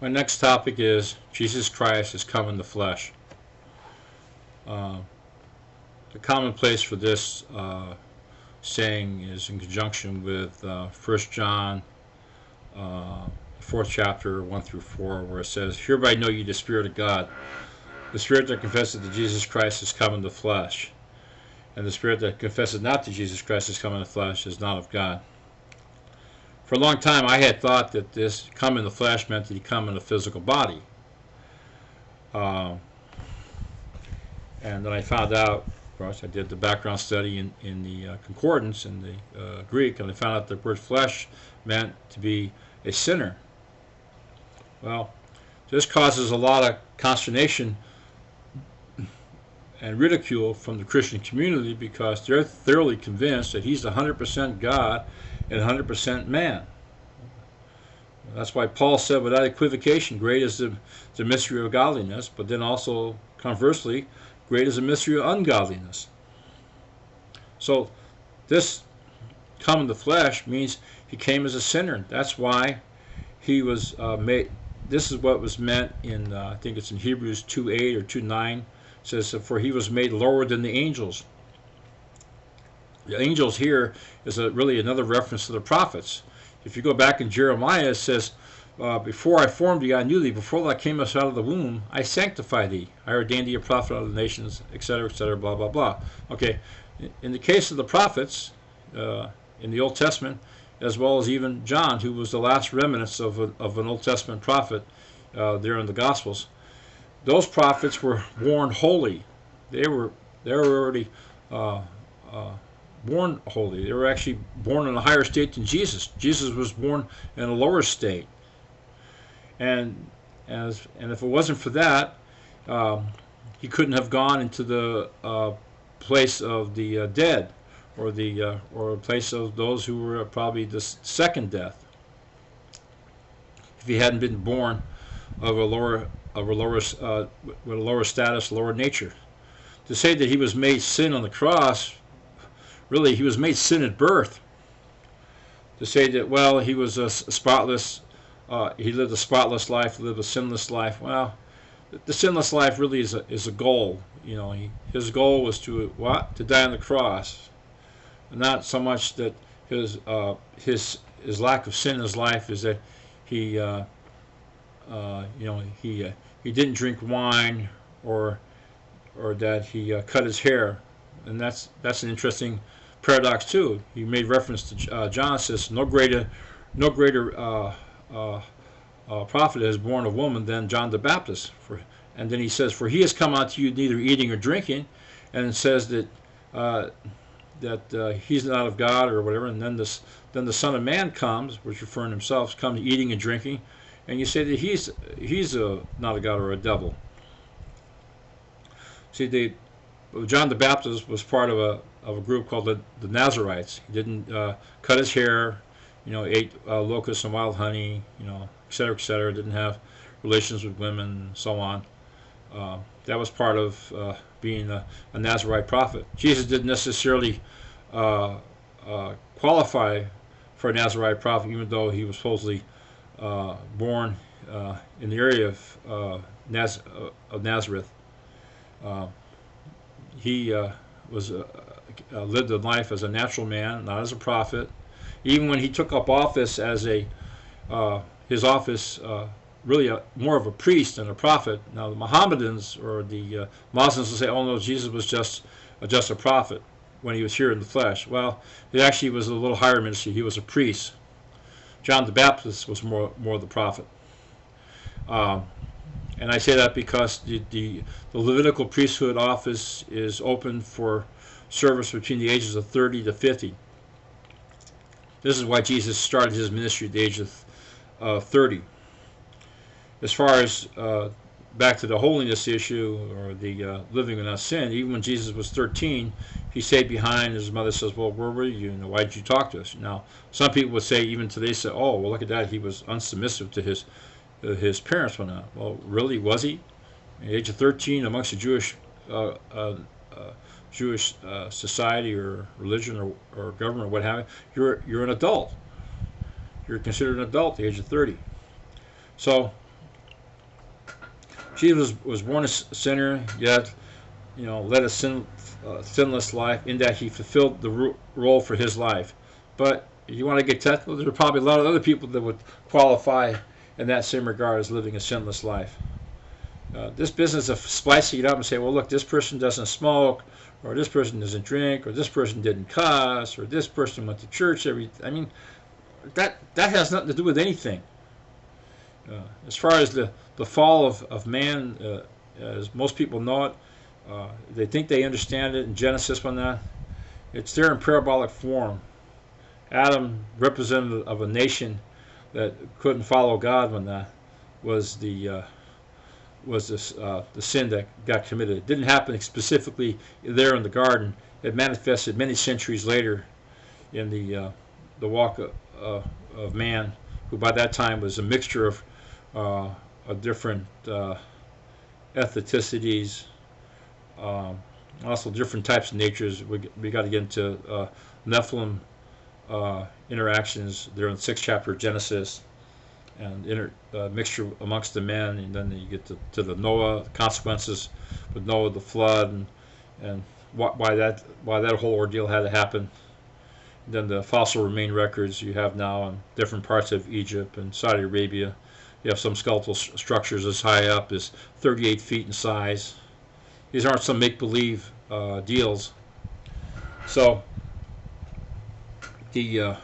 My next topic is Jesus Christ has come in the flesh. Uh, the common place for this saying is in conjunction with 1 John, 4th chapter, 1 through 4, where it says, "Hereby know ye the Spirit of God. The Spirit that confesseth that Jesus Christ is come in the flesh. And the Spirit that confesseth not that Jesus Christ is come in the flesh is not of God." For a long time I had thought that this come in the flesh meant that he come in a physical body. And then I found out, of course, I did the background study in the concordance in the Greek, and I found out the word flesh meant to be a sinner. Well, this causes a lot of consternation and ridicule from the Christian community because they're thoroughly convinced that he's 100% God and 100% man. That's why Paul said without equivocation, great is the mystery of godliness, but then also conversely, great is the mystery of ungodliness. So this come in the flesh means he came as a sinner. That's why he was made. This is what was meant in, I think it's in Hebrews 2:8 or 2:9. It says, "For he was made lower than the angels." The angels here is really another reference to the prophets. If you go back in Jeremiah, it says, "Before I formed thee, I knew thee. Before thou camest out of the womb, I sanctified thee. I ordained thee a prophet of the nations," etc., blah, blah, blah. Okay, in the case of the prophets in the Old Testament, as well as even John, who was the last remnants of an Old Testament prophet there in the Gospels, those prophets were born holy. They were already born holy. They were actually born in a higher state than Jesus. Jesus was born in a lower state. And if it wasn't for that, he couldn't have gone into the place of the dead, or the place of those who were probably the second death. If he hadn't been born of a lower status, lower nature, to say that he was made sin on the cross, really he was made sin at birth. To say that, well, he was a spotless. He lived a spotless life, lived a sinless life. Well, the sinless life really is a goal. You know, his goal was to what? To die on the cross. Not so much that his lack of sin in his life is that he he didn't drink wine or that he cut his hair, and that's an interesting paradox too. He made reference to John says no greater prophet is born of woman than John the Baptist. And then he says, "For he has come unto you neither eating or drinking," and it says that he's not of God or whatever. And then the Son of Man comes, which referring to himself, comes eating and drinking, and you say that he's not a God or a devil. See, John the Baptist was part of a group called the Nazarites. He didn't cut his hair, ate locusts and wild honey, etc., etc. Didn't have relations with women, and so on. That was part of being a Nazarite prophet. Jesus didn't necessarily qualify for a Nazarite prophet, even though he was supposedly born in the area of Nazareth. He was lived a life as a natural man, not as a prophet. Even when he took up office as his office really more of a priest than a prophet. Now the Mohammedans or the Muslims will say, "Oh no, Jesus was just a prophet when he was here in the flesh." Well, it actually was a little higher ministry. He was a priest. John the Baptist was more the prophet. And I say that because the Levitical priesthood office is open for service between the ages of 30 to 50. This is why Jesus started his ministry at the age of 30. As far as back to the holiness issue or the living without sin, even when Jesus was 13, he stayed behind. His mother says, "Well, where were you? Why did you talk to us?" Now, some people would say, even today, say, "Oh, well, look at that. He was unsubmissive to his parents." Well, really, was he? At the age of 13, amongst the Jewish society or religion or government or what have you, you're an adult. You're considered an adult at the age of 30. So Jesus was born a sinner, yet led a sinless life, in that he fulfilled the role for his life. But if you want to get technical, there are probably a lot of other people that would qualify in that same regard as living a sinless life. This business of splicing it up and say, well, look, this person doesn't smoke, or this person doesn't drink, or this person didn't cuss, or this person went to church I mean, that has nothing to do with anything. As far as the fall of man, as most people know it, they think they understand it in Genesis when that. It's there in parabolic form. Adam, representative of a nation that couldn't follow God when that was the sin that got committed. It didn't happen specifically there in the garden. It manifested many centuries later in the walk of man, who by that time was a mixture of different ethnicities, also different types of natures. We got to get into Nephilim interactions there in the 6th chapter of Genesis, and mixture amongst the men, and then you get to the Noah consequences with Noah, the flood, and why that whole ordeal had to happen. And then the fossil remain records you have now in different parts of Egypt and Saudi Arabia. You have some skeletal structures as high up as 38 feet in size. These aren't some make-believe deals. So the